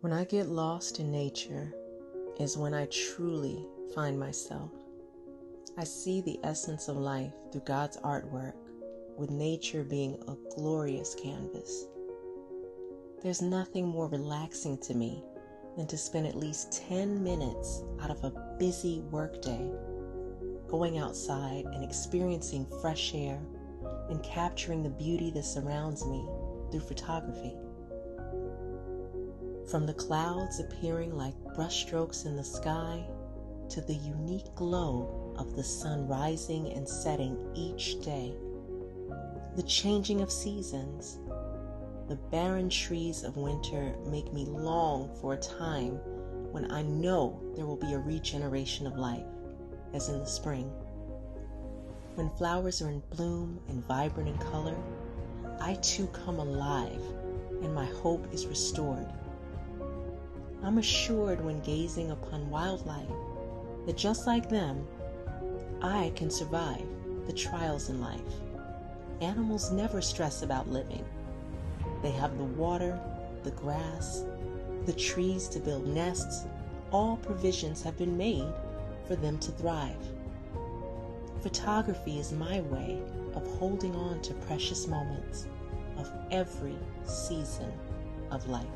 When I get lost in nature is when I truly find myself. I see the essence of life through God's artwork, with nature being a glorious canvas. There's nothing more relaxing to me than to spend at least 10 minutes out of a busy workday going outside and experiencing fresh air and capturing the beauty that surrounds me through photography. From the clouds appearing like brushstrokes in the sky to the unique glow of the sun rising and setting each day, the changing of seasons, the barren trees of winter make me long for a time when I know there will be a regeneration of life, as in the spring. When flowers are in bloom and vibrant in color, I too come alive and my hope is restored. I'm assured when gazing upon wildlife that just like them, I can survive the trials in life. Animals never stress about living. They have the water, the grass, the trees to build nests. All provisions have been made for them to thrive. Photography is my way of holding on to precious moments of every season of life.